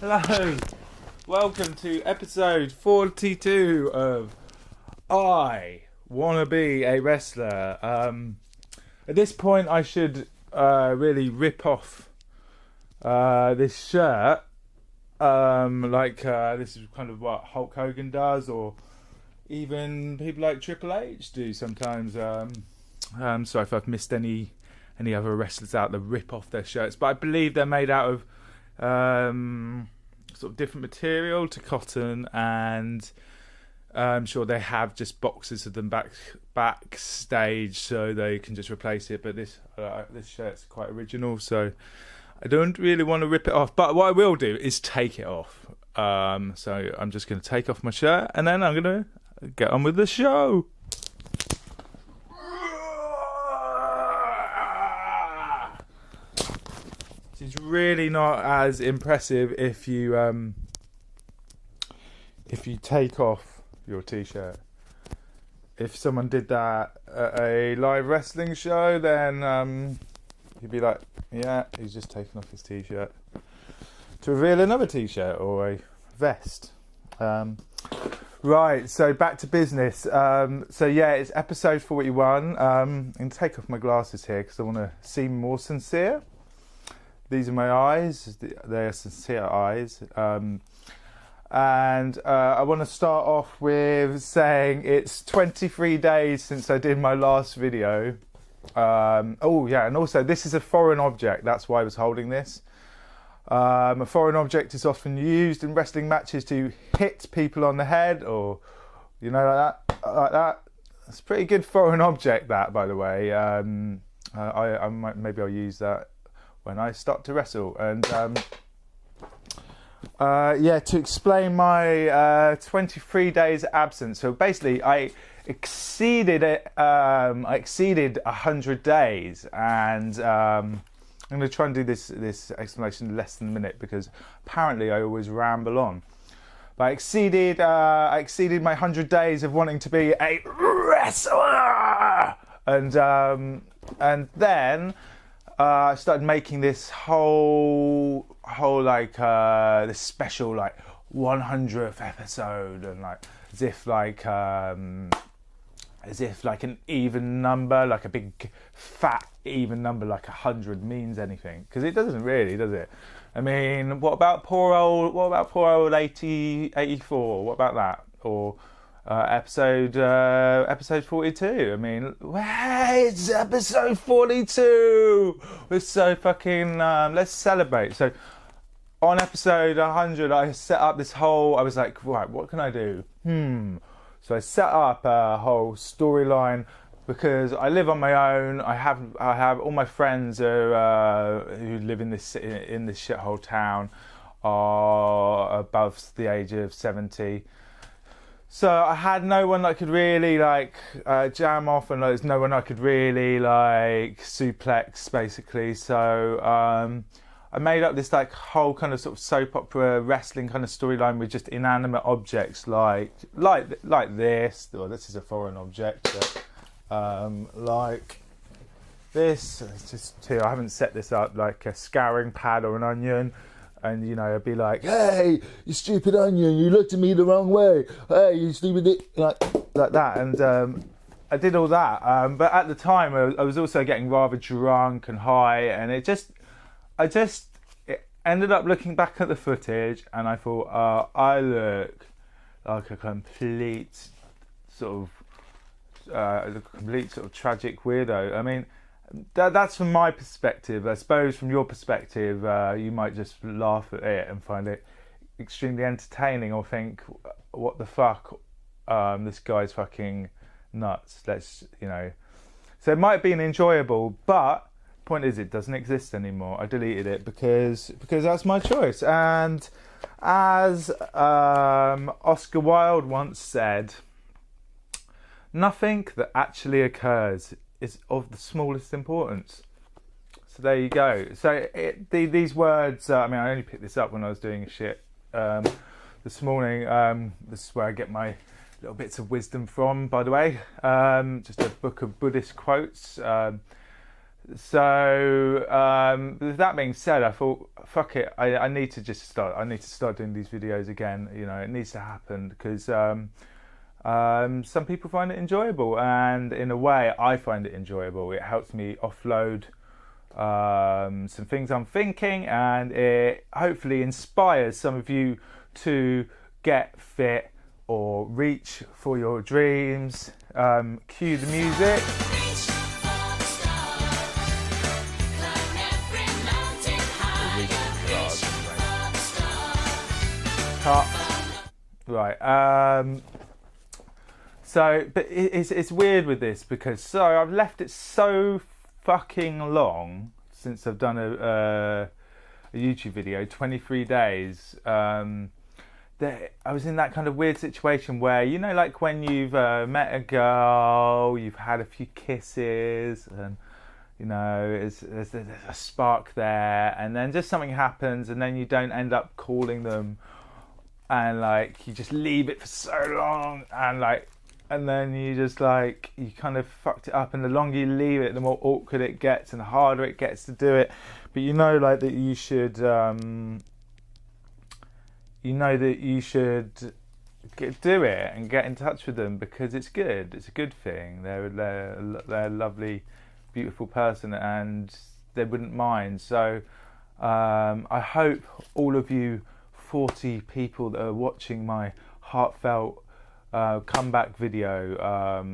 Hello, welcome to episode 42 of I Wanna Be a Wrestler. At this point I should really rip off this shirt, this is kind of what Hulk Hogan does, or even people like Triple H do sometimes. Sorry if I've missed any other wrestlers out that rip off their shirts, but I believe they're made out of sort of different material to cotton, and I'm sure they have just boxes of them backstage so they can just replace it. But this shirt's quite original, so I don't really want to rip it off. But what I will do is take it off. So I'm just going to take off my shirt and then I'm going to get on with the show. It's really not as impressive if you take off your t-shirt. If someone did that at a live wrestling show, then you'd be like, yeah, he's just taken off his t-shirt to reveal another t-shirt or a vest. Right, so back to business. It's episode 41. I'm going to take off my glasses here because I want to seem more sincere. These are my eyes. They are sincere eyes. And I want to start off with saying it's 23 days since I did my last video. And also this is a foreign object. That's why I was holding this. A foreign object is often used in wrestling matches to hit people on the head, or, like that. It's a pretty good foreign object, that, by the way. Maybe I'll use that when I start to wrestle. And to explain my 23 days absence. So basically, I exceeded it. I exceeded 100 days, and I'm going to try and do this explanation in less than a minute because apparently I always ramble on. But I exceeded my 100 days of wanting to be a wrestler, and then I started making this whole this special 100th episode, and as if an even number, like a big fat even number like 100 means anything, because it doesn't really, does it? I mean, what about poor old 84? What about that? Or episode 42. I mean, hey, it's episode 42. We're so fucking let's celebrate. So on episode 100 I set up this whole, I was like, right, what can I do? So I set up a whole storyline because I live on my own. I have all my friends who live in this shithole town are above the age of 70. So I had no one that could really jam off, and there's no one I could really suplex, basically. So I made up this whole kind of sort of soap opera wrestling kind of storyline with just inanimate objects like this. Or this is a foreign object, like this. It's just here. I haven't set this up like a scouring pad or an onion. And, I'd be like, hey, you stupid onion, you looked at me the wrong way. Hey, you stupid like that. And I did all that. But at the time, I was also getting rather drunk and high. And it ended up looking back at the footage. And I thought, I look like a complete sort of tragic weirdo. I mean, that's from my perspective. I suppose from your perspective, you might just laugh at it and find it extremely entertaining, or think, what the fuck, this guy's fucking nuts. So it might have been enjoyable, but the point is it doesn't exist anymore. I deleted it because that's my choice. And as Oscar Wilde once said, nothing that actually occurs is of the smallest importance. So there you go. So these words, I only picked this up when I was doing shit this morning. This is where I get my little bits of wisdom from, by the way. Just a book of Buddhist quotes. So with that being said, I thought, fuck it, I need to just start. I need to start doing these videos again. You know, it needs to happen because some people find it enjoyable, and in a way, I find it enjoyable. It helps me offload some things I'm thinking, and it hopefully inspires some of you to get fit or reach for your dreams. Cue the music. Cut. Right. So, but it's weird with this because I've left it so fucking long since I've done a YouTube video, 23 days. That I was in that kind of weird situation where, you know, like when you've met a girl, you've had a few kisses, and you know, there's a spark there, and then just something happens, and then you don't end up calling them, and like you just leave it for so long, and then you just like, you kind of fucked it up, and the longer you leave it, the more awkward it gets and the harder it gets to do it. But you know, like that you should do it and get in touch with them because it's good. It's a good thing. They're a lovely, beautiful person, and they wouldn't mind. So I hope all of you 40 people that are watching my heartfelt comeback video are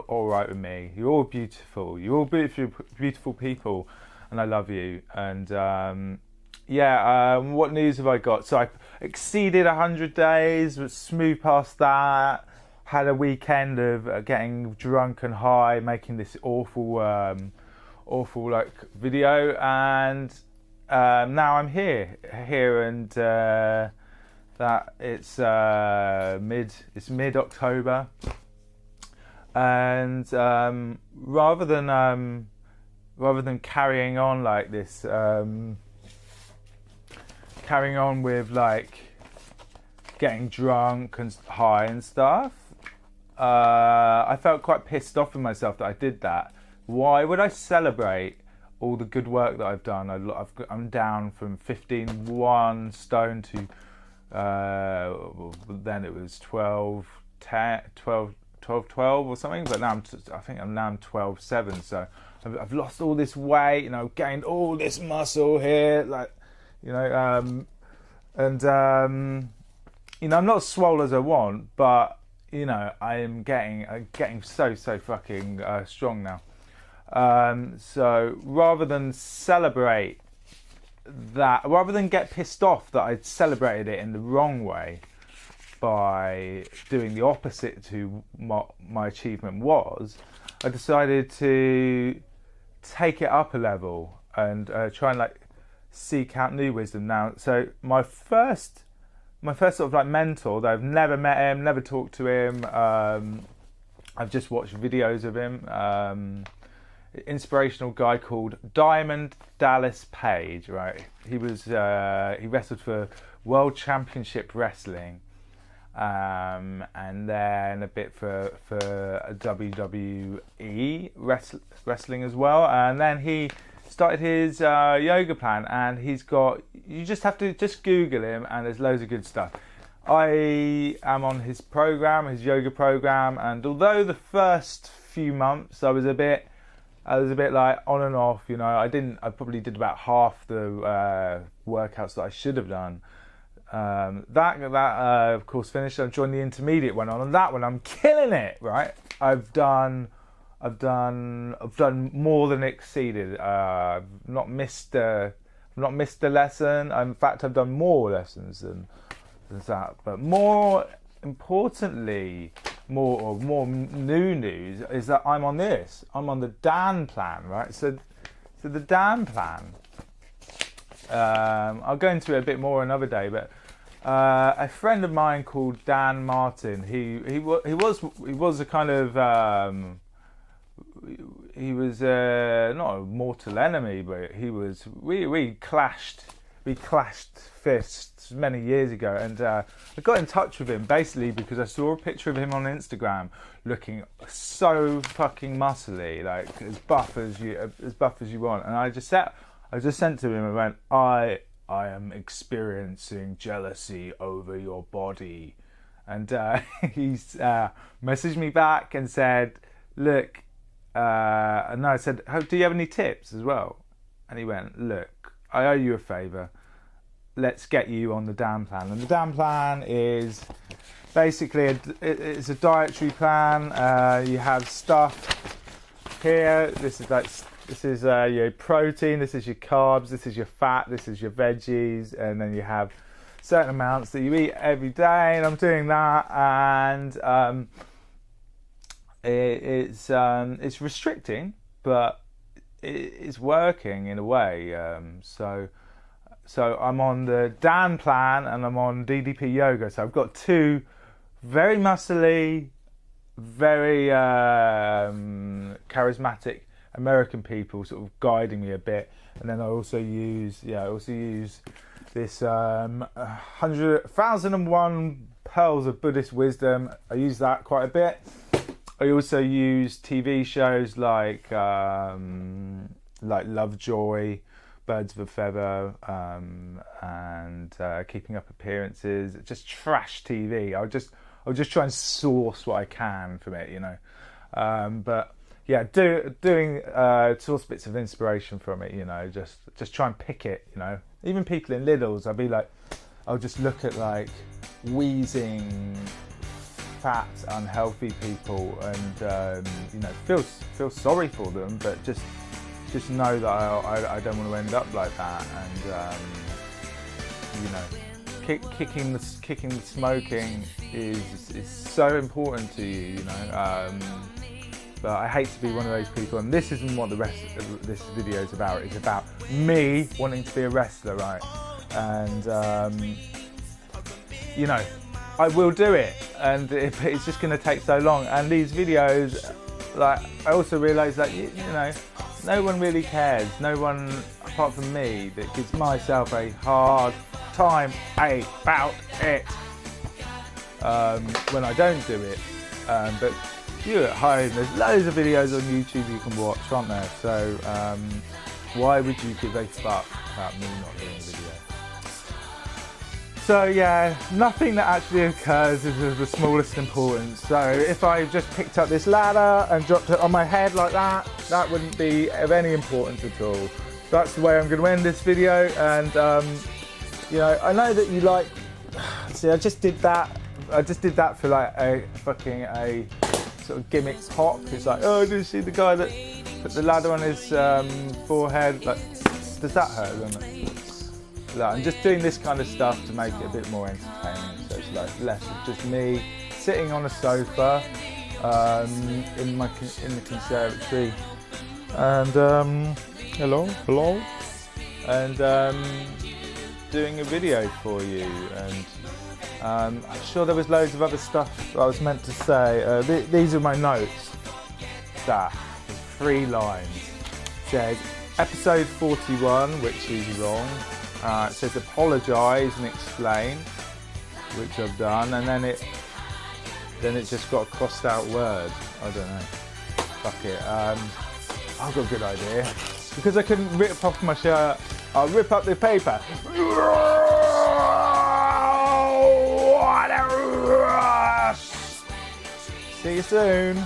all right with me. You're all beautiful. You're all beautiful people, and I love you. And what news have I got? So I exceeded 100 days, was smooth past that. Had a weekend of getting drunk and high, making this awful like video, and now I'm here, and that it's mid October, and rather than carrying on like this, carrying on with like getting drunk and high and stuff, I felt quite pissed off with myself that I did that. Why would I celebrate all the good work that I've done? I'm down from 15 stone to then it was 12 or something, but now I'm 12.7. So I've lost all this weight, you know, gained all this muscle here, like, you know, and you know, I'm not as swole as I want, but you know, I'm getting so fucking strong now. So rather than celebrate that, rather than get pissed off that I'd celebrated it in the wrong way by doing the opposite to what my achievement was, I decided to take it up a level and try and like seek out new wisdom now. So my first sort of like mentor, though I've never met him, never talked to him, I've just watched videos of him, inspirational guy called Diamond Dallas Page, right? He wrestled for World Championship Wrestling, and then a bit for WWE wrestling as well, and then he started his yoga plan, and you just have to just Google him, and there's loads of good stuff. I am on his yoga program, and although the first few months I was a bit like on and off, you know, I probably did about half the workouts that I should have done. That of course finished. I've joined the intermediate one on, and that one I'm killing it, right? I've done more than exceeded. I've not missed a lesson. In fact, I've done more lessons than that. But more importantly, more new news is that I'm on this. I'm on the Dan plan, right? So the Dan plan. I'll go into it a bit more another day, but a friend of mine called Dan Martin. He was a kind of he was not a mortal enemy, but we clashed we clashed fists many years ago, and I got in touch with him basically because I saw a picture of him on Instagram looking so fucking muscly, like as buff as you want, and I just sent to him and went, I am experiencing jealousy over your body. And he's messaged me back and said, look, and I said, do you have any tips as well? And he went, look, I owe you a favour. Let's get you on the Dan plan. And the Dan plan is basically it's a dietary plan. You have stuff here. This is your protein. This is your carbs. This is your fat. This is your veggies, and then you have certain amounts that you eat every day. And I'm doing that, and it's restricting, but it's working in a way. So I'm on the Dan plan and I'm on DDP yoga. So I've got two very muscly, very charismatic American people sort of guiding me a bit. And then I also use this 1001 pearls of Buddhist wisdom. I use that quite a bit. I also use TV shows like Lovejoy, Birds of a Feather, and Keeping Up Appearances. Just trash TV. I'll just try and source what I can from it, you know. But yeah, doing source bits of inspiration from it, you know. Just try and pick it, you know. Even people in Lidl's, I'll just look at like wheezing, fat, unhealthy people, and you know, feel sorry for them, but just know that I don't want to end up like that, and you know, kicking the smoking is so important to you, you know. But I hate to be one of those people, and this isn't what the rest of this video is about. It's about me wanting to be a wrestler, right? And you know, I will do it, and it's just going to take so long. And these videos, like, I also realise that you know, no one really cares. No one apart from me that gives myself a hard time about it when I don't do it. But you at home, there's loads of videos on YouTube you can watch, aren't there? So why would you give a fuck about me not doing a video? So yeah, nothing that actually occurs is of the smallest importance. So if I just picked up this ladder and dropped it on my head like that, that wouldn't be of any importance at all. So that's the way I'm going to end this video. And you know, I know that you like. See, I just did that for like a sort of gimmick pop. It's like, oh, did you see the guy that put the ladder on his forehead? Like, does that hurt? Doesn't it? Like, I'm just doing this kind of stuff to make it a bit more entertaining. So it's like less of just me sitting on a sofa in the conservatory, and hello, and doing a video for you. And I'm sure there was loads of other stuff I was meant to say. These are my notes. That 3 lines. It says episode 41, which is wrong. It says apologise and explain, which I've done, and then it just got a crossed out word. I don't know. Fuck it. I've got a good idea. Because I couldn't rip off my shirt, I'll rip up the paper. See you soon.